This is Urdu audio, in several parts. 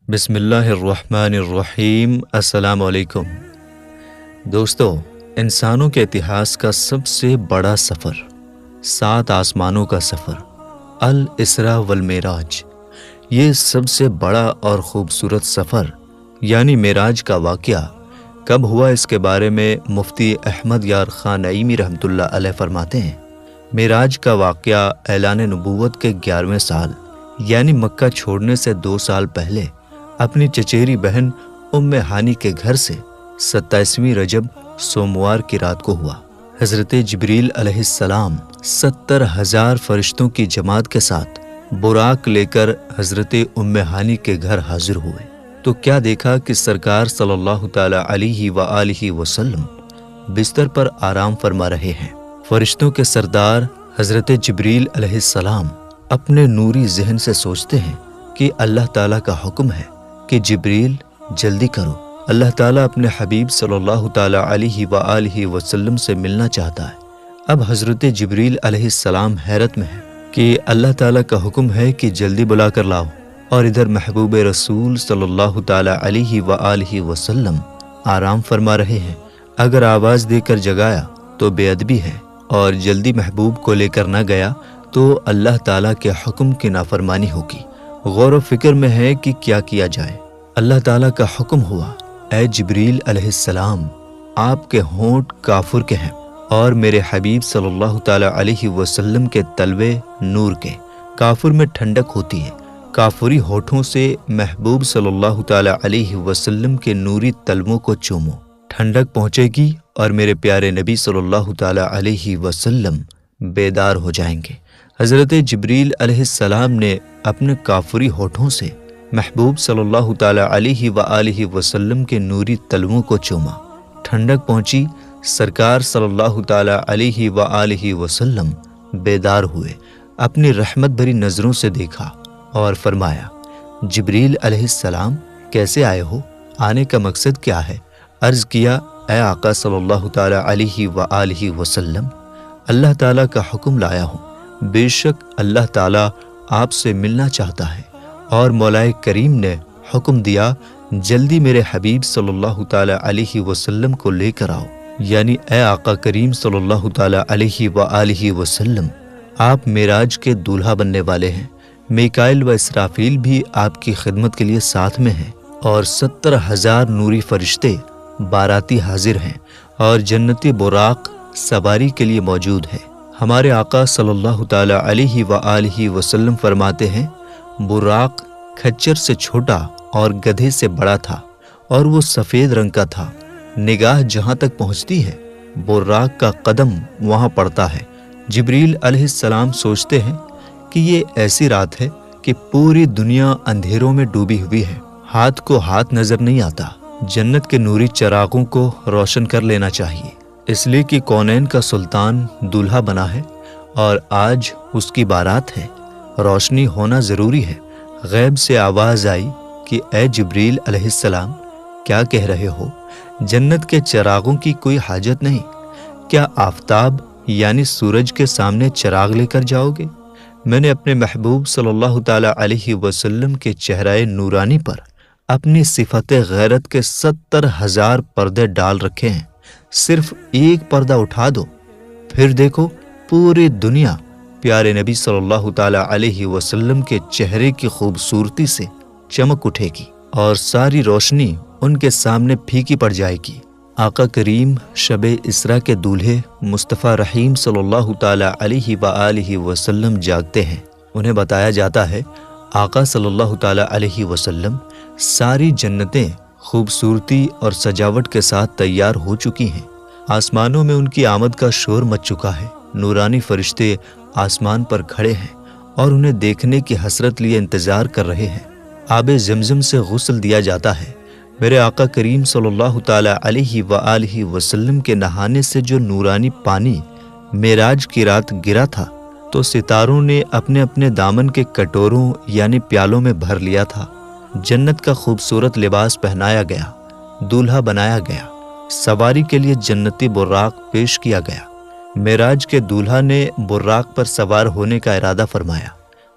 بسم اللہ الرحمن الرحیم۔ السلام علیکم دوستو، انسانوں کے اتہاس کا سب سے بڑا سفر، 7 آسمانوں کا سفر، الاسراء والمعراج، یہ سب سے بڑا اور خوبصورت سفر یعنی معراج کا واقعہ کب ہوا، اس کے بارے میں مفتی احمد یار خان نعیمی رحمۃ اللہ علیہ فرماتے ہیں، معراج کا واقعہ اعلان نبوت کے 11ویں سال یعنی مکہ چھوڑنے سے 2 سال پہلے اپنی چچیری بہن ام ہانی کے گھر سے 27ویں رجب سوموار کی رات کو ہوا۔ حضرت جبریل علیہ السلام 70,000 فرشتوں کی جماعت کے ساتھ براق لے کر حضرت ام ہانی کے گھر حاضر ہوئے تو کیا دیکھا کہ سرکار صلی اللہ تعالی علیہ وآلہ وسلم بستر پر آرام فرما رہے ہیں۔ فرشتوں کے سردار حضرت جبریل علیہ السلام اپنے نوری ذہن سے سوچتے ہیں کہ اللہ تعالیٰ کا حکم ہے کہ جبریل جلدی کرو، اللہ تعالیٰ اپنے حبیب صلی اللہ تعالی علیہ وآلہ وسلم سے ملنا چاہتا ہے۔ اب حضرت جبریل علیہ السلام حیرت میں ہے کہ اللہ تعالیٰ کا حکم ہے کہ جلدی بلا کر لاؤ، اور ادھر محبوب رسول صلی اللہ تعالی علیہ وآلہ وسلم آرام فرما رہے ہیں۔ اگر آواز دے کر جگایا تو بے ادبی ہے، اور جلدی محبوب کو لے کر نہ گیا تو اللہ تعالیٰ کے حکم کی نافرمانی ہوگی۔ غور و فکر میں ہے کہ کیا کیا جائے۔ اللہ تعالیٰ کا حکم ہوا، اے جبریل علیہ السلام، آپ کے ہونٹ کافر کے ہیں اور میرے حبیب صلی اللہ تعالی علیہ وسلم کے تلوے نور کے۔ کافر میں ٹھنڈک ہوتی ہے، کافری ہونٹوں سے محبوب صلی اللہ تعالی علیہ وسلم کے نوری تلووں کو چومو، ٹھنڈک پہنچے گی اور میرے پیارے نبی صلی اللہ تعالی علیہ وسلم بیدار ہو جائیں گے۔ حضرت جبریل علیہ السلام نے اپنے کافری ہونٹوں سے محبوب صلی اللہ تعالی علیہ وآلہ وسلم کے نوری تلووں کو چوما، ٹھنڈک پہنچی، سرکار صلی اللہ تعالی علیہ وآلہ وسلم بیدار ہوئے، اپنی رحمت بھری نظروں سے دیکھا اور فرمایا، جبریل علیہ السلام کیسے آئے ہو؟ آنے کا مقصد کیا ہے؟ عرض کیا، اے آقا صلی اللہ تعالی علیہ وآلہ وسلم، اللہ تعالیٰ کا حکم لایا ہوں، بے شک اللہ تعالیٰ آپ سے ملنا چاہتا ہے، اور مولا کریم نے حکم دیا جلدی میرے حبیب صلی اللہ تعالی علیہ وسلم کو لے کر آؤ، یعنی اے آقا کریم صلی اللہ تعالی علیہ وآلہ وسلم، آپ معراج کے دولہا بننے والے ہیں۔ میکائیل و اسرافیل بھی آپ کی خدمت کے لیے ساتھ میں ہیں، اور 70,000 نوری فرشتے باراتی حاضر ہیں، اور جنتی براق سواری کے لیے موجود ہے۔ ہمارے آقا صلی اللہ تعالی علیہ وآلہ وسلم فرماتے ہیں، براق کھچر سے چھوٹا اور گدھے سے بڑا تھا، اور وہ سفید رنگ کا تھا، نگاہ جہاں تک پہنچتی ہے براق کا قدم وہاں پڑتا ہے۔ جبریل علیہ السلام سوچتے ہیں کہ یہ ایسی رات ہے کہ پوری دنیا اندھیروں میں ڈوبی ہوئی ہے، ہاتھ کو ہاتھ نظر نہیں آتا، جنت کے نوری چراغوں کو روشن کر لینا چاہیے، اس لیے کہ کونین کا سلطان دولہا بنا ہے اور آج اس کی بارات ہے، روشنی ہونا ضروری ہے۔ غیب سے آواز آئی کہ اے جبریل علیہ السلام، کیا کہہ رہے ہو؟ جنت کے چراغوں کی کوئی حاجت نہیں، کیا آفتاب یعنی سورج کے سامنے چراغ لے کر جاؤ گے؟ میں نے اپنے محبوب صلی اللہ تعالی علیہ وسلم کے چہرہ نورانی پر اپنی صفت غیرت کے 70,000 پردے ڈال رکھے ہیں، صرف ایک پردہ اٹھا دو، پھر دیکھو پوری دنیا پیارے نبی صلی اللہ تعالی علیہ وسلم کے چہرے کی خوبصورتی سے چمک اٹھے گی، اور ساری روشنی ان کے سامنے پھیکی پڑ جائے گی۔ آقا کریم شب اسراء کے دولہے مصطفیٰ رحیم صلی اللہ تعالی علیہ وآلہ وسلم جاگتے ہیں، انہیں بتایا جاتا ہے آقا صلی اللہ تعالی علیہ وسلم ساری جنتیں خوبصورتی اور سجاوٹ کے ساتھ تیار ہو چکی ہیں، آسمانوں میں ان کی آمد کا شور مچ چکا ہے، نورانی فرشتے آسمان پر کھڑے ہیں اور انہیں دیکھنے کی حسرت لیے انتظار کر رہے ہیں۔ آب زمزم سے غسل دیا جاتا ہے، میرے آقا کریم صلی اللہ تعالی علیہ وآلہ وسلم کے نہانے سے جو نورانی پانی معراج کی رات گرا تھا تو ستاروں نے اپنے اپنے دامن کے کٹوروں یعنی پیالوں میں بھر لیا تھا۔ جنت کا خوبصورت لباس پہنایا گیا، دولہا بنایا گیا، سواری کے لیے جنتی براق پیش کیا گیا۔ معراج کے دولہا نے براق پر سوار ہونے کا ارادہ فرمایا،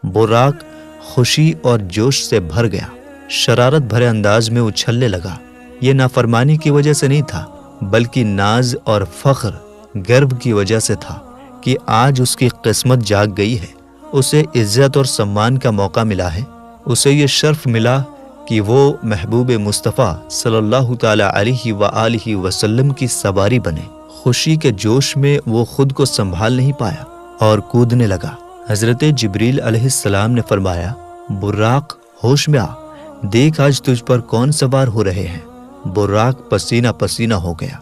براق خوشی اور جوش سے بھر گیا، شرارت بھرے انداز میں اچھلنے لگا۔ یہ نافرمانی کی وجہ سے نہیں تھا، بلکہ ناز اور فخر، گرو کی وجہ سے تھا کہ آج اس کی قسمت جاگ گئی ہے، اسے عزت اور سمان کا موقع ملا ہے، اسے یہ شرف ملا کہ وہ محبوب مصطفیٰ صلی اللہ تعالی علیہ وآلہ وسلم کی سواری بنے۔ خوشی کے جوش میں وہ خود کو سنبھال نہیں پایا اور کودنے لگا۔ حضرت جبریل علیہ السلام نے فرمایا، براق ہوش میں آ، دیکھ آج تجھ پر کون سوار ہو رہے ہیں۔ براق پسینہ پسینہ ہو گیا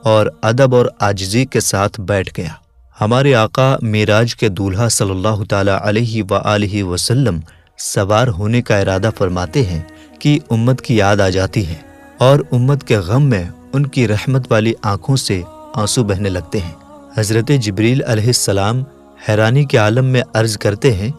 اور ادب اور عاجزی کے ساتھ بیٹھ گیا۔ ہمارے آقا معراج کے دولہا صلی اللہ تعالی علیہ وآلہ وسلم سوار ہونے کا ارادہ فرماتے ہیں کہ امت کی یاد آ جاتی ہے اور امت کے غم میں ان کی رحمت والی آنکھوں سے آنسو بہنے لگتے ہیں۔ حضرت جبریل علیہ السلام حیرانی کے عالم میں عرض کرتے ہیں،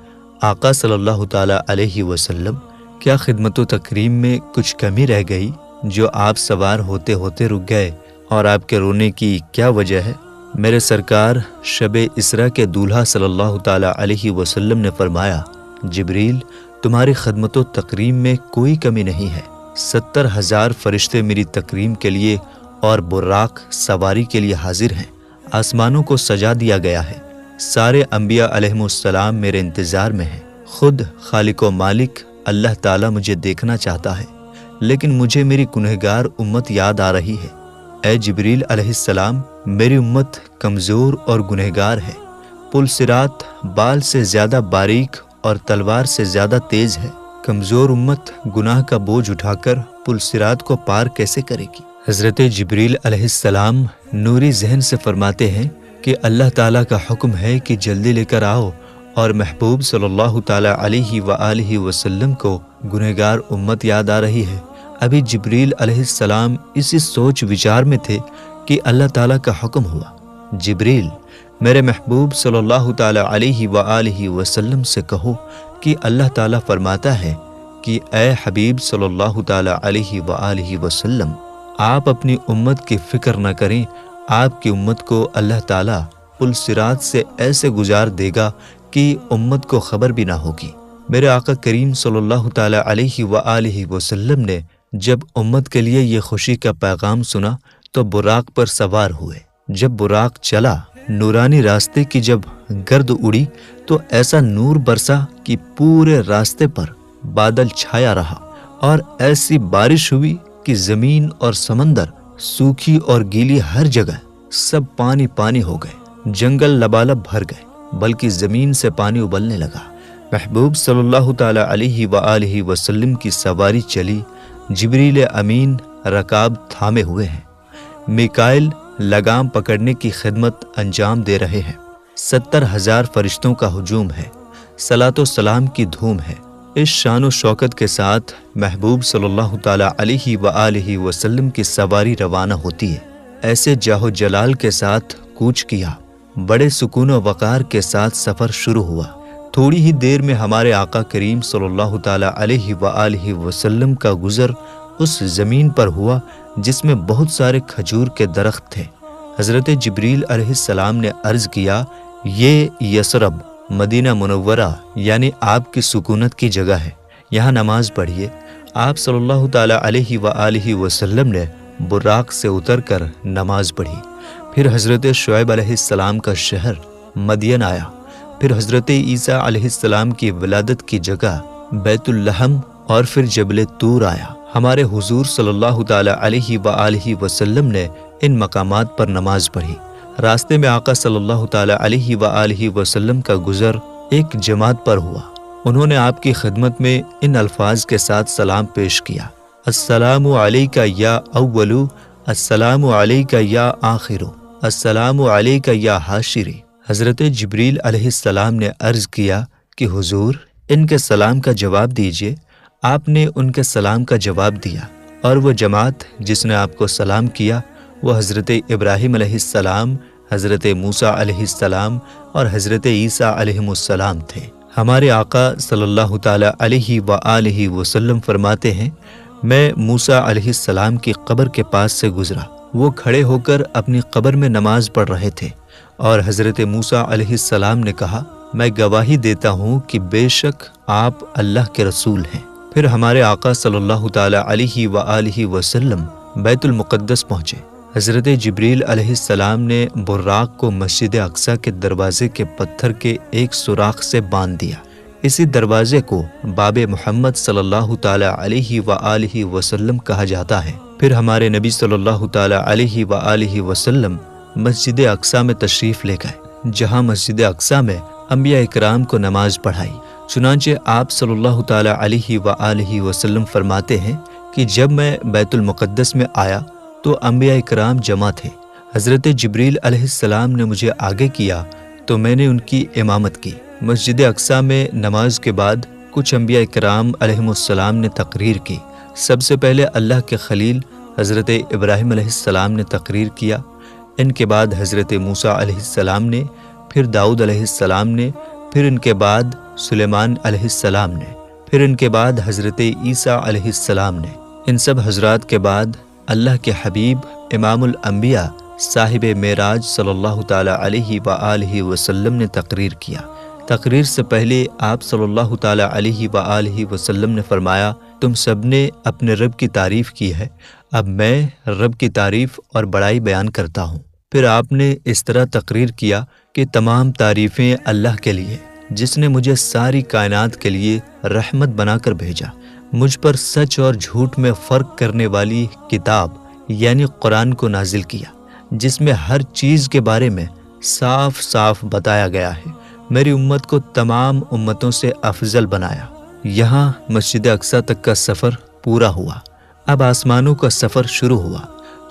آقا صلی اللہ تعالی علیہ وسلم، کیا خدمت و تکریم میں کچھ کمی رہ گئی جو آپ سوار ہوتے ہوتے رک گئے، اور آپ کے رونے کی کیا وجہ ہے؟ میرے سرکار شب اسرا کے دولہا صلی اللہ تعالی علیہ وسلم نے فرمایا، جبریل، تمہاری خدمت و تکریم میں کوئی کمی نہیں ہے۔ 70,000 فرشتے میری تکریم کے لیے اور براق سواری کے لیے حاضر ہیں۔ آسمانوں کو سجا دیا گیا ہے، سارے انبیاء علیہم السلام میرے انتظار میں ہیں۔ خود خالق و مالک اللہ تعالیٰ مجھے دیکھنا چاہتا ہے، لیکن مجھے میری گنہگار امت یاد آ رہی ہے۔ اے جبریل علیہ السلام، میری امت کمزور اور گنہگار ہے۔ پل صراط بال سے زیادہ باریک اور تلوار سے زیادہ تیز ہے۔ کمزور امت گناہ کا بوجھ اٹھا کر پل صراط کو پار کیسے کرے گی؟ حضرت جبریل علیہ السلام نوری ذہن سے فرماتے ہیں کہ اللہ تعالیٰ کا حکم ہے کہ جلدی لے کر آؤ، اور محبوب صلی اللہ تعالی علیہ وآلہ وسلم کو گنہگار امت یاد آ رہی ہے۔ ابھی جبریل علیہ السلام اسی سوچ وچار میں تھے کہ اللہ تعالیٰ کا حکم ہوا، جبریل، میرے محبوب صلی اللہ تعالی علیہ وآلہ وسلم سے کہو کہ اللہ تعالیٰ فرماتا ہے کہ اے حبیب صلی اللہ تعالی علیہ وآلہ وسلم، آپ اپنی امت کی فکر نہ کریں، آپ کی امت کو اللہ تعالیٰ پل صراط سے ایسے گزار دے گا کہ امت کو خبر بھی نہ ہوگی۔ میرے آقا کریم صلی اللہ تعالی علیہ وآلہ وسلم نے جب امت کے لیے یہ خوشی کا پیغام سنا تو براق پر سوار ہوئے۔ جب براق چلا، نورانی راستے کی جب گرد اڑی تو ایسا نور برسا کہ پورے راستے پر بادل چھایا رہا، اور ایسی بارش ہوئی کہ زمین اور سمندر، سوکھی اور گیلی ہر جگہ سب پانی پانی ہو گئے۔ جنگل لبالب بھر گئے، بلکہ زمین سے پانی ابلنے لگا۔ محبوب صلی اللہ تعالی علیہ وآلہ وسلم کی سواری چلی۔ جبریل امین رکاب تھامے ہوئے ہیں، میکائل لگام پکڑنے کی خدمت انجام دے رہے ہیں۔ 70,000 فرشتوں کا ہجوم ہے، صلاۃ و سلام کی دھوم ہے۔ اس شان و شوکت کے ساتھ محبوب صلی اللہ تعالی علیہ وآلہ وسلم کی سواری روانہ ہوتی ہے۔ ایسے جاہ و جلال کے ساتھ کوچ کیا، بڑے سکون و وقار کے ساتھ سفر شروع ہوا۔ تھوڑی ہی دیر میں ہمارے آقا کریم صلی اللہ تعالی علیہ وآلہ وسلم کا گزر اس زمین پر ہوا جس میں بہت سارے کھجور کے درخت تھے۔ حضرت جبریل علیہ السلام نے عرض کیا، یہ یثرب مدینہ منورہ یعنی آپ کی سکونت کی جگہ ہے، یہاں نماز پڑھیے۔ آپ صلی اللہ تعالی علیہ وآلہ وسلم نے براق سے اتر کر نماز پڑھی۔ پھر حضرت شعیب علیہ السلام کا شہر مدین آیا، پھر حضرت عیسیٰ علیہ السلام کی ولادت کی جگہ بیت اللحم، اور پھر جبل طور آیا۔ ہمارے حضور صلی اللہ تعالی علیہ وآلہ وسلم نے ان مقامات پر نماز پڑھی۔ راستے میں آقا صلی اللہ تعالی علیہ وآلہ وسلم کا گزر ایک جماعت پر ہوا۔ انہوں نے آپ کی خدمت میں ان الفاظ کے ساتھ سلام پیش کیا، السلام علیکہ یا اولو، السلام علیکہ یا آخرو، السلام علیکہ یا حاشری۔ حضرت جبریل علیہ السلام نے عرض کیا کہ حضور، ان کے سلام کا جواب دیجئے۔ آپ نے ان کے سلام کا جواب دیا، اور وہ جماعت جس نے آپ کو سلام کیا وہ حضرت ابراہیم علیہ السلام، حضرت موسیٰ علیہ السلام اور حضرت عیسیٰ علیہ السلام تھے۔ ہمارے آقا صلی اللہ تعالی علیہ وآلہ وسلم فرماتے ہیں، میں موسیٰ علیہ السلام کی قبر کے پاس سے گزرا، وہ کھڑے ہو کر اپنی قبر میں نماز پڑھ رہے تھے، اور حضرت موسیٰ علیہ السلام نے کہا، میں گواہی دیتا ہوں کہ بے شک آپ اللہ کے رسول ہیں۔ پھر ہمارے آقا صلی اللہ تعالی علیہ وآلہ وسلم بیت المقدس پہنچے۔ حضرت جبریل علیہ السلام نے براق کو مسجد اقصیٰ کے دروازے کے پتھر کے ایک سوراخ سے باندھ دیا۔ اسی دروازے کو باب محمد صلی اللہ تعالی علیہ وآلہ وسلم کہا جاتا ہے۔ پھر ہمارے نبی صلی اللہ تعالی علیہ وآلہ وسلم مسجد اقصیٰ میں تشریف لے گئے، جہاں مسجد اقصیٰ میں انبیاء اکرام کو نماز پڑھائی۔ چنانچہ آپ صلی اللہ تعالی علیہ وآلہ وسلم فرماتے ہیں کہ جب میں بیت المقدس میں آیا تو انبیاء اکرام جمع تھے۔ حضرت جبریل علیہ السلام نے مجھے آگے کیا تو میں نے ان کی امامت کی۔ مسجد اقصیٰ میں نماز کے بعد کچھ انبیاء اکرام علیہم السلام نے تقریر کی۔ سب سے پہلے اللہ کے خلیل حضرت ابراہیم علیہ السلام نے تقریر کیا، ان کے بعد حضرت موسیٰ علیہ السلام نے، پھر داؤد علیہ السلام نے، پھر ان کے بعد سلیمان علیہ السلام نے، پھر ان کے بعد حضرت عیسیٰ علیہ السلام نے۔ ان سب حضرات کے بعد اللہ کے حبیب امام الانبیاء صاحب معراج صلی اللہ تعالی علیہ وآلہ وسلم نے تقریر کیا۔ تقریر سے پہلے آپ صلی اللہ تعالی علیہ وآلہ وسلم نے فرمایا، تم سب نے اپنے رب کی تعریف کی ہے، اب میں رب کی تعریف اور بڑائی بیان کرتا ہوں۔ پھر آپ نے اس طرح تقریر کیا کہ تمام تعریفیں اللہ کے لیے، جس نے مجھے ساری کائنات کے لیے رحمت بنا کر بھیجا، مجھ پر سچ اور جھوٹ میں فرق کرنے والی کتاب یعنی قرآن کو نازل کیا، جس میں ہر چیز کے بارے میں صاف صاف بتایا گیا ہے، میری امت کو تمام امتوں سے افضل بنایا۔ یہاں مسجد اقصیٰ تک کا سفر پورا ہوا، اب آسمانوں کا سفر شروع ہوا۔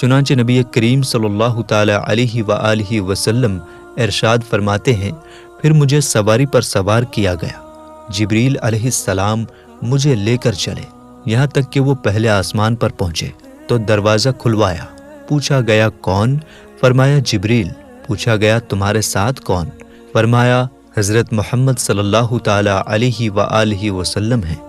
چنانچہ نبی کریم صلی اللہ تعالی علیہ وآلہ وسلم ارشاد فرماتے ہیں، پھر مجھے سواری پر سوار کیا گیا، جبریل علیہ السلام مجھے لے کر چلے، یہاں تک کہ وہ پہلے آسمان پر پہنچے تو دروازہ کھلوایا۔ پوچھا گیا کون؟ فرمایا جبریل۔ پوچھا گیا تمہارے ساتھ کون؟ فرمایا حضرت محمد صلی اللہ تعالی علیہ وآلہ وسلم ہیں۔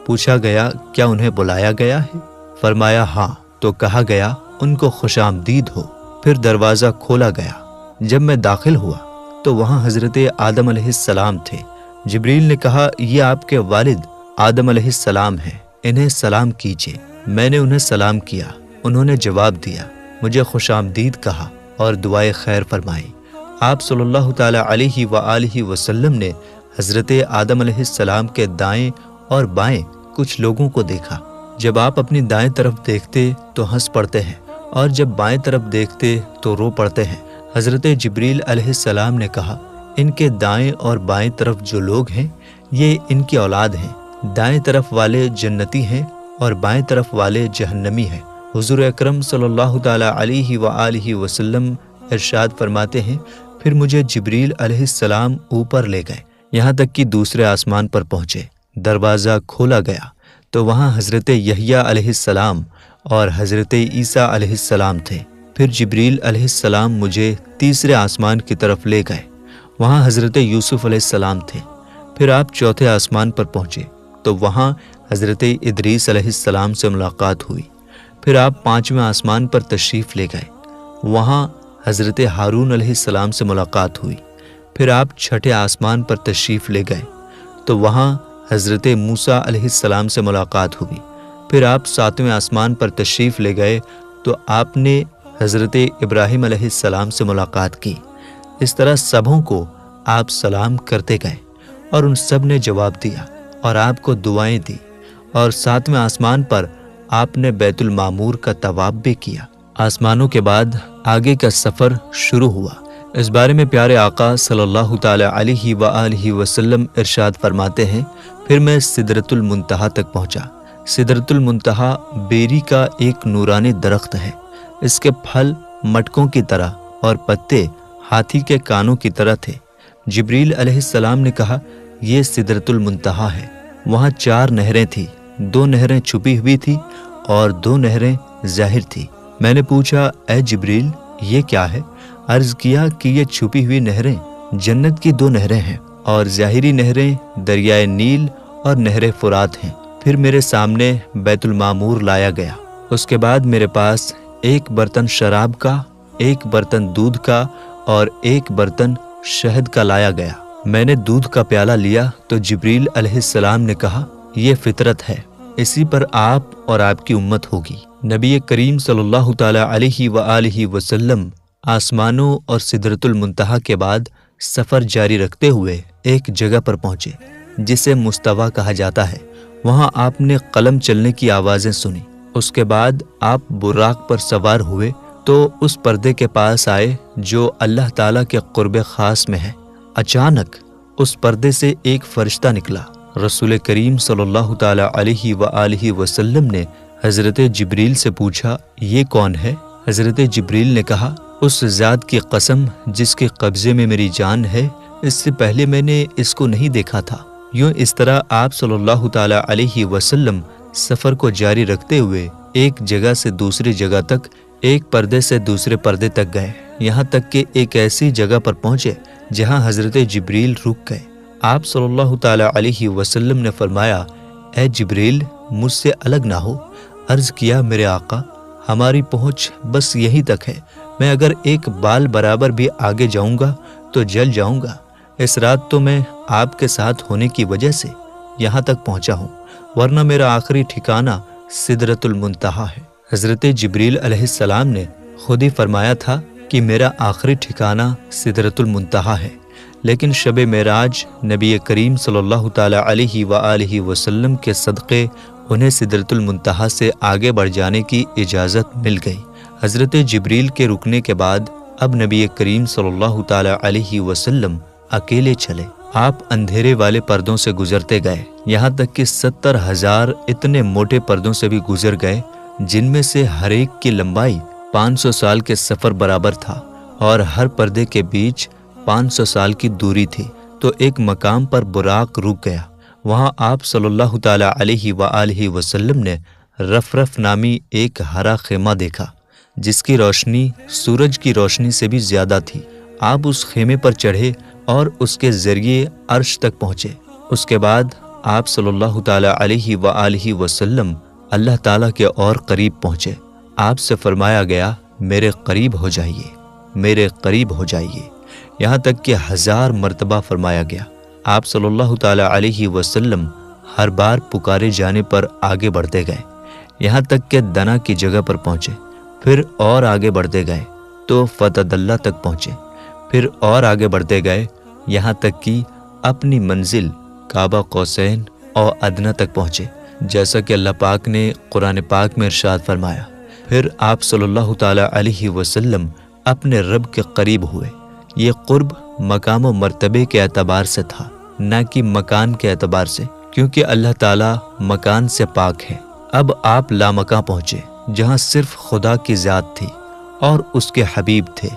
پوچھا گیا کیا انہیں بلایا گیا ہے؟ فرمایا ہاں۔ تو کہا گیا ان کو خوش آمدید ہو۔ پھر دروازہ کھولا گیا۔ جب میں داخل ہوا تو وہاں حضرت آدم علیہ السلام تھے۔ جبریل نے کہا یہ آپ کے والد آدم علیہ السلام ہیں، انہیں سلام کیجیے۔ میں نے انہیں سلام کیا، انہوں نے جواب دیا، مجھے خوش آمدید کہا اور دعائے خیر فرمائی۔ آپ صلی اللہ تعالی علیہ وآلہ وسلم نے حضرت آدم علیہ السلام کے دائیں اور بائیں کچھ لوگوں کو دیکھا۔ جب آپ اپنی دائیں طرف دیکھتے تو ہنس پڑتے ہیں اور جب بائیں طرف دیکھتے تو رو پڑتے ہیں۔ حضرت جبریل علیہ السلام نے کہا ان کے دائیں اور بائیں طرف جو لوگ ہیں یہ ان کی اولاد ہیں، دائیں طرف والے جنتی ہیں اور بائیں طرف والے جہنمی ہیں۔ حضور اکرم صلی اللہ تعالی علیہ وآلہ وسلم ارشاد فرماتے ہیں، پھر مجھے جبریل علیہ السلام اوپر لے گئے، یہاں تک کہ دوسرے آسمان پر پہنچے۔ دروازہ کھولا گیا تو وہاں حضرت یحییٰ علیہ السلام اور حضرت عیسیٰ علیہ السلام تھے۔ پھر جبریل علیہ السلام مجھے تیسرے آسمان کی طرف لے گئے، وہاں حضرت یوسف علیہ السلام تھے۔ پھر آپ چوتھے آسمان پر پہنچے تو وہاں حضرت ادریس علیہ السلام سے ملاقات ہوئی۔ پھر آپ پانچویں آسمان پر تشریف لے گئے، وہاں حضرت ہارون علیہ السلام سے ملاقات ہوئی۔ پھر آپ چھٹے آسمان پر تشریف لے گئے تو وہاں حضرت موسیٰ علیہ السلام سے ملاقات ہوئی۔ پھر آپ ساتویں آسمان پر تشریف لے گئے تو آپ نے حضرت ابراہیم علیہ السلام سے ملاقات کی۔ اس طرح سبھوں کو آپ سلام کرتے گئے اور ان سب نے جواب دیا اور آپ کو دعائیں دی، اور ساتویں آسمان پر آپ نے بیت المعمور کا طواف بھی کیا۔ آسمانوں کے بعد آگے کا سفر شروع ہوا۔ اس بارے میں پیارے آقا صلی اللہ تعالی علیہ وآلہ وسلم ارشاد فرماتے ہیں، پھر میں سدرۃ المنتہا تک پہنچا۔ سدرۃ المنتہا بیری کا ایک نورانی درخت ہے، اس کے پھل مٹکوں کی طرح اور پتے ہاتھی کے کانوں کی طرح تھے۔ جبریل علیہ السلام نے کہا یہ سدرۃ المنتہا ہے۔ وہاں 4 نہریں تھیں، 2 نہریں چھپی ہوئی تھی اور 2 نہریں ظاہر تھی۔ میں نے پوچھا اے جبریل یہ کیا ہے؟ عرض کیا کہ یہ چھپی ہوئی نہریں جنت کی 2 نہریں ہیں اور ظاہری نہریں دریائے نیل اور نہر فرات ہیں۔ پھر میرے سامنے بیت المعمور لایا گیا، اس کے بعد میرے پاس 1 برتن شراب کا، 1 برتن دودھ کا اور 1 برتن شہد کا لایا گیا۔ میں نے دودھ کا پیالہ لیا تو جبریل علیہ السلام نے کہا یہ فطرت ہے، اسی پر آپ اور آپ کی امت ہوگی۔ نبی کریم صلی اللہ تعالیٰ علیہ وآلہ وسلم آسمانوں اور سدرۃ المنتہا کے بعد سفر جاری رکھتے ہوئے ایک جگہ پر پہنچے جسے مستویٰ کہا جاتا ہے۔ وہاں آپ نے قلم چلنے کی آوازیں سنی۔ اس کے بعد آپ براق پر سوار ہوئے تو اس پردے کے پاس آئے جو اللہ تعالیٰ کے قرب خاص میں ہے۔ اچانک اس پردے سے ایک فرشتہ نکلا۔ رسول کریم صلی اللہ تعالیٰ علیہ وآلہ وسلم نے حضرت جبریل سے پوچھا، یہ کون ہے؟ حضرت جبریل نے کہا، اس ذات کی قسم جس کے قبضے میں میری جان ہے، اس سے پہلے میں نے اس کو نہیں دیکھا تھا۔ یوں اس طرح آپ صلی اللہ تعالیٰ علیہ وسلم سفر کو جاری رکھتے ہوئے ایک جگہ سے دوسری جگہ تک، ایک پردے سے دوسرے پردے تک گئے، یہاں تک کہ ایک ایسی جگہ پر پہنچے جہاں حضرت جبریل رک گئے۔ آپ صلی اللہ تعالیٰ علیہ وسلم نے فرمایا، اے جبریل، مجھ سے الگ نہ ہو۔ عرض کیا، میرے آقا، ہماری پہنچ بس یہیں تک ہے، میں اگر ایک بال برابر بھی آگے جاؤں گا تو جل جاؤں گا۔ اس رات تو میں آپ کے ساتھ ہونے کی وجہ سے یہاں تک پہنچا ہوں، ورنہ میرا آخری ٹھکانہ سدرۃ المنتہا ہے۔ حضرت جبریل علیہ السلام نے خود ہی فرمایا تھا کہ میرا آخری ٹھکانہ سدرۃ المنتہا ہے، لیکن شب معراج نبی کریم صلی اللہ تعالیٰ علیہ وآلہ وسلم کے صدقے انہیں سدرۃ المنتہا سے آگے بڑھ جانے کی اجازت مل گئی۔ حضرت جبریل کے رکنے کے بعد اب نبی کریم صلی اللہ تعالیٰ علیہ وسلم اکیلے چلے۔ آپ اندھیرے والے پردوں سے گزرتے گئے، یہاں تک کہ 70,000 اتنے موٹے پردوں سے بھی گزر گئے جن میں سے ہر ایک کی لمبائی 500 سال کے سفر برابر تھا اور ہر پردے کے بیچ 500 سال کی دوری تھی۔ تو ایک مقام پر براق رک گیا۔ وہاں آپ صلی اللہ تعالیٰ علیہ وآلہ وسلم نے رفرف نامی ایک ہرا خیمہ دیکھا جس کی روشنی سورج کی روشنی سے بھی زیادہ تھی۔ آپ اس خیمے پر چڑھے اور اس کے ذریعے عرش تک پہنچے۔ اس کے بعد آپ صلی اللہ تعالیٰ علیہ وآلہ وسلم اللہ تعالیٰ کے اور قریب پہنچے۔ آپ سے فرمایا گیا، میرے قریب ہو جائیے، میرے قریب ہو جائیے، یہاں تک کہ 1000 مرتبہ فرمایا گیا۔ آپ صلی اللہ تعالیٰ علیہ وسلم ہر بار پکارے جانے پر آگے بڑھتے گئے، یہاں تک کہ دنا کی جگہ پر پہنچے، پھر اور آگے بڑھتے گئے تو فتح اللہ تک پہنچے، پھر اور آگے بڑھتے گئے یہاں تک کہ اپنی منزل کعبہ قوسین اور ادنیٰ تک پہنچے، جیسا کہ اللہ پاک نے قرآن پاک میں ارشاد فرمایا۔ پھر آپ صلی اللہ تعالیٰ علیہ وسلم اپنے رب کے قریب ہوئے۔ یہ قرب مقام و مرتبے کے اعتبار سے تھا، نہ کہ مکان کے اعتبار سے، کیونکہ اللہ تعالیٰ مکان سے پاک ہے۔ اب آپ لامکاں پہنچے جہاں صرف خدا کی ذات تھی اور اس کے حبیب تھے۔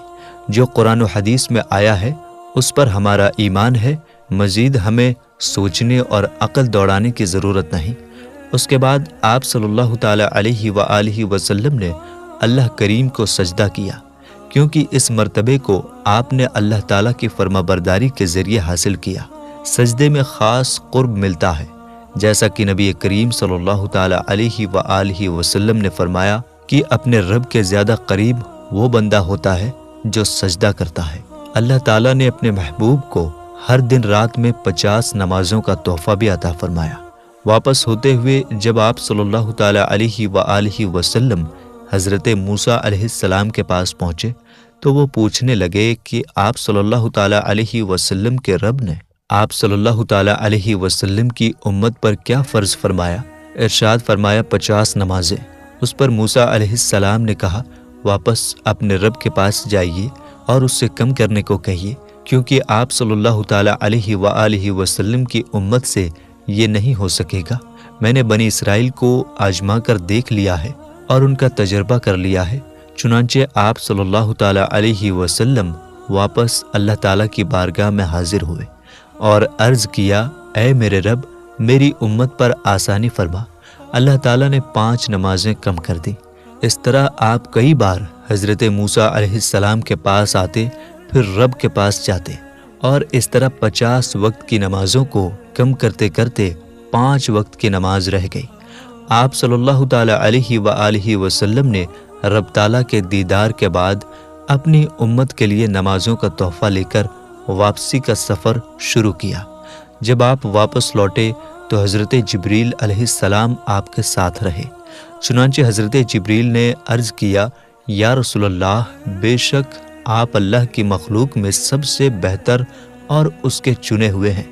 جو قرآن و حدیث میں آیا ہے اس پر ہمارا ایمان ہے، مزید ہمیں سوچنے اور عقل دوڑانے کی ضرورت نہیں۔ اس کے بعد آپ صلی اللہ تعالیٰ علیہ وآلہ وسلم نے اللہ کریم کو سجدہ کیا، کیونکہ اس مرتبے کو آپ نے اللہ تعالیٰ کی فرما برداری کے ذریعے حاصل کیا۔ سجدے میں خاص قرب ملتا ہے، جیسا کہ نبی کریم صلی اللہ تعالیٰ علیہ وآلہ وسلم نے فرمایا کہ اپنے رب کے زیادہ قریب وہ بندہ ہوتا ہے جو سجدہ کرتا ہے۔ اللہ تعالیٰ نے اپنے محبوب کو ہر دن رات میں 50 نمازوں کا تحفہ بھی عطا فرمایا۔ واپس ہوتے ہوئے جب آپ صلی اللہ تعالیٰ علیہ وآلہ وسلم حضرت موسیٰ علیہ السلام کے پاس پہنچے تو وہ پوچھنے لگے کہ آپ صلی اللہ تعالیٰ علیہ وسلم کے رب نے آپ صلی اللہ تعالیٰ علیہ وسلم کی امت پر کیا فرض فرمایا؟ ارشاد فرمایا 50 نمازیں۔ اس پر موسیٰ علیہ السلام نے کہا، واپس اپنے رب کے پاس جائیے اور اس سے کم کرنے کو کہیے، کیونکہ آپ صلی اللہ تعالیٰ علیہ وآلہ وسلم کی امت سے یہ نہیں ہو سکے گا۔ میں نے بنی اسرائیل کو آزما کر دیکھ لیا ہے اور ان کا تجربہ کر لیا ہے۔ چنانچہ آپ صلی اللہ تعالیٰ علیہ وسلم واپس اللہ تعالیٰ کی بارگاہ میں حاضر ہوئے اور عرض کیا، اے میرے رب، میری امت پر آسانی فرما۔ اللہ تعالیٰ نے 5 نمازیں کم کر دی۔ اس طرح آپ کئی بار حضرت موسیٰ علیہ السلام کے پاس آتے، پھر رب کے پاس جاتے، اور اس طرح 50 وقت کی نمازوں کو کم کرتے کرتے 5 وقت کی نماز رہ گئی۔ آپ صلی اللہ تعالیٰ علیہ وآلہ وسلم نے رب تعالیٰ کے دیدار کے بعد اپنی امت کے لیے نمازوں کا تحفہ لے کر واپسی کا سفر شروع کیا۔ جب آپ واپس لوٹے تو حضرت جبریل علیہ السلام آپ کے ساتھ رہے۔ چنانچہ حضرت جبریل نے عرض کیا، یا رسول اللہ، بے شک آپ اللہ کی مخلوق میں سب سے بہتر اور اس کے چنے ہوئے ہیں۔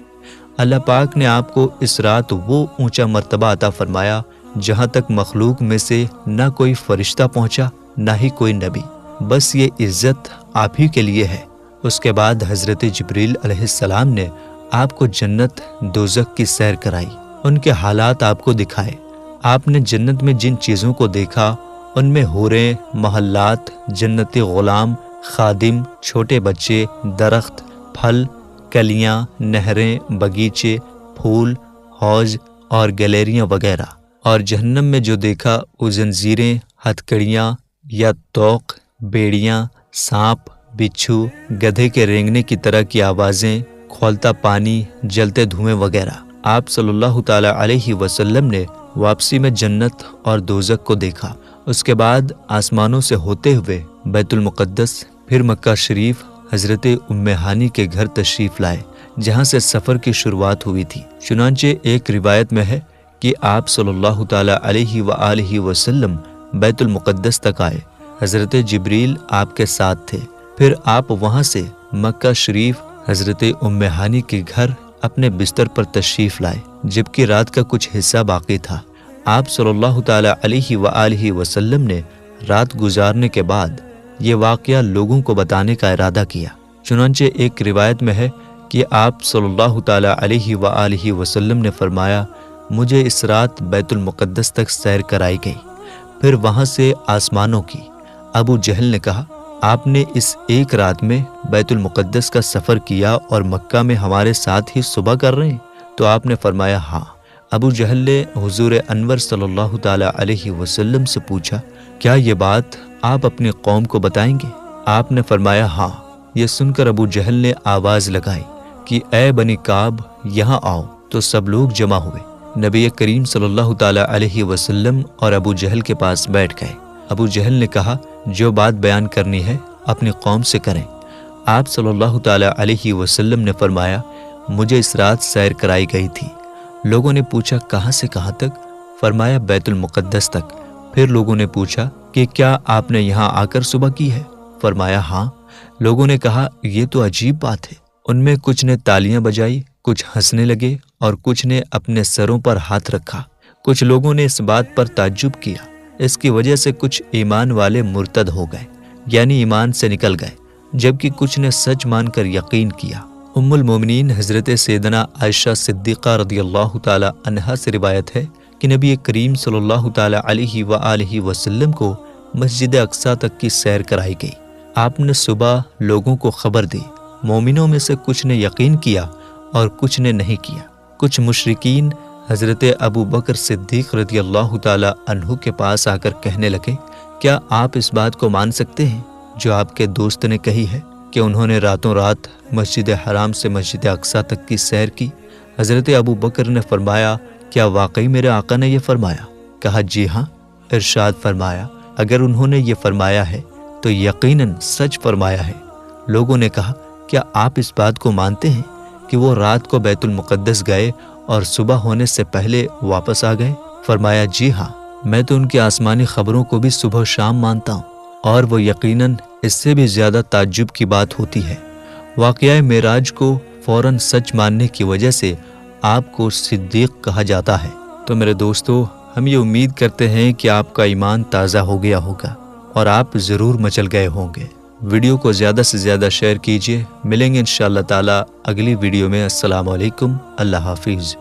اللہ پاک نے آپ کو اس رات وہ اونچا مرتبہ عطا فرمایا جہاں تک مخلوق میں سے نہ کوئی فرشتہ پہنچا نہ ہی کوئی نبی، بس یہ عزت آپ ہی کے لیے ہے۔ اس کے بعد حضرت جبریل علیہ السلام نے آپ کو جنت دوزخ کی سیر کرائی، ان کے حالات آپ کو دکھائے۔ آپ نے جنت میں جن چیزوں کو دیکھا ان میں حوریں، محلات، جنتی غلام، خادم، چھوٹے بچے، درخت، پھل، کلیاں، نہریں، باغیچے، پھول، حوض اور گیلریاں وغیرہ۔ اور جہنم میں جو دیکھا وہ زنجیریں، ہتھکڑیاں یا توق، بیڑیاں، سانپ، بچھو، گدھے کے رینگنے کی طرح کی آوازیں، کھولتا پانی، جلتے دھوئیں وغیرہ۔ آپ صلی اللہ تعالی علیہ وسلم نے واپسی میں جنت اور دوزخ کو دیکھا۔ اس کے بعد آسمانوں سے ہوتے ہوئے بیت المقدس، پھر مکہ شریف، حضرت ام ہانی کے گھر تشریف لائے جہاں سے سفر کی شروعات ہوئی تھی۔ چنانچہ ایک روایت میں ہے کہ آپ صلی اللہ تعالی علیہ وآلہ وسلم بیت المقدس تک آئے، حضرت جبریل آپ کے ساتھ تھے۔ پھر آپ وہاں سے مکہ شریف حضرت ام ہانی کے گھر اپنے بستر پر تشریف لائے، جبکہ رات کا کچھ حصہ باقی تھا۔ آپ صلی اللہ تعالی علیہ وآلہ وسلم نے رات گزارنے کے بعد یہ واقعہ لوگوں کو بتانے کا ارادہ کیا۔ چنانچہ ایک روایت میں ہے کہ آپ صلی اللہ تعالی علیہ وآلہ وسلم نے فرمایا، مجھے اس رات بیت المقدس تک سیر کرائی گئی، پھر وہاں سے آسمانوں کی۔ ابو جہل نے کہا، آپ نے اس ایک رات میں بیت المقدس کا سفر کیا اور مکہ میں ہمارے ساتھ ہی صبح کر رہے ہیں؟ تو آپ نے فرمایا ہاں۔ ابو جہل نے حضور انور صلی اللہ تعالی علیہ وسلم سے پوچھا، کیا یہ بات آپ اپنی قوم کو بتائیں گے؟ آپ نے فرمایا ہاں۔ یہ سن کر ابو جہل نے آواز لگائی کہ اے بنی کعب، یہاں آؤ، تو سب لوگ جمع ہوئے۔ نبی کریم صلی اللہ تعالی علیہ وسلم اور ابو جہل کے پاس بیٹھ گئے۔ ابو جہل نے کہا، جو بات بیان کرنی ہے اپنی قوم سے کریں۔ آپ صلی اللہ تعالی علیہ وسلم نے فرمایا، مجھے اس رات سیر کرائی گئی تھی۔ لوگوں نے پوچھا، کہاں سے کہاں تک؟ فرمایا، بیت المقدس تک۔ پھر لوگوں نے پوچھا کہ کیا آپ نے یہاں آ کر صبح کی ہے؟ فرمایا ہاں۔ لوگوں نے کہا، یہ تو عجیب بات ہے۔ ان میں کچھ نے تالیاں بجائی، کچھ ہنسنے لگے اور کچھ نے اپنے سروں پر ہاتھ رکھا۔ کچھ لوگوں نے اس بات پر تعجب کیا۔ اس کی وجہ سے کچھ ایمان والے مرتد ہو گئے، یعنی ایمان سے نکل گئے، جبکہ کچھ نے سچ مان کر یقین کیا۔ ام المومنین حضرت سیدنا عائشہ صدیقہ رضی اللہ تعالی عنہا سے روایت ہے کہ نبی کریم صلی اللہ تعالی علیہ وآلہ وسلم کو مسجد اقصیٰ تک کی سیر کرائی گئی۔ آپ نے صبح لوگوں کو خبر دی۔ مومنوں میں سے کچھ نے یقین کیا اور کچھ نے نہیں کیا۔ کچھ مشرکین حضرت ابو بکر صدیق رضی اللہ تعالی عنہ کے پاس آ کر کہنے لگے، کیا آپ اس بات کو مان سکتے ہیں جو آپ کے دوست نے کہی ہے کہ انہوں نے راتوں رات مسجد حرام سے مسجد اقصیٰ تک کی سیر کی؟ حضرت ابو بکر نے فرمایا، کیا واقعی میرے آقا نے یہ فرمایا؟ کہا جی ہاں۔ ارشاد فرمایا، اگر انہوں نے یہ فرمایا ہے تو یقیناً سچ فرمایا ہے۔ لوگوں نے کہا، کیا آپ اس بات کو مانتے ہیں کہ وہ رات کو بیت المقدس گئے اور صبح ہونے سے پہلے واپس آ گئے؟ فرمایا جی ہاں، میں تو ان کی آسمانی خبروں کو بھی صبح و شام مانتا ہوں، اور وہ یقیناً اس سے بھی زیادہ تعجب کی بات ہوتی ہے۔ واقعہ معراج کو فوراً سچ ماننے کی وجہ سے آپ کو صدیق کہا جاتا ہے۔ تو میرے دوستو، ہم یہ امید کرتے ہیں کہ آپ کا ایمان تازہ ہو گیا ہوگا اور آپ ضرور مچل گئے ہوں گے۔ ویڈیو کو زیادہ سے زیادہ شیئر کیجیے۔ ملیں گے انشاءاللہ تعالی اگلی ویڈیو میں۔ السلام علیکم، اللہ حافظ۔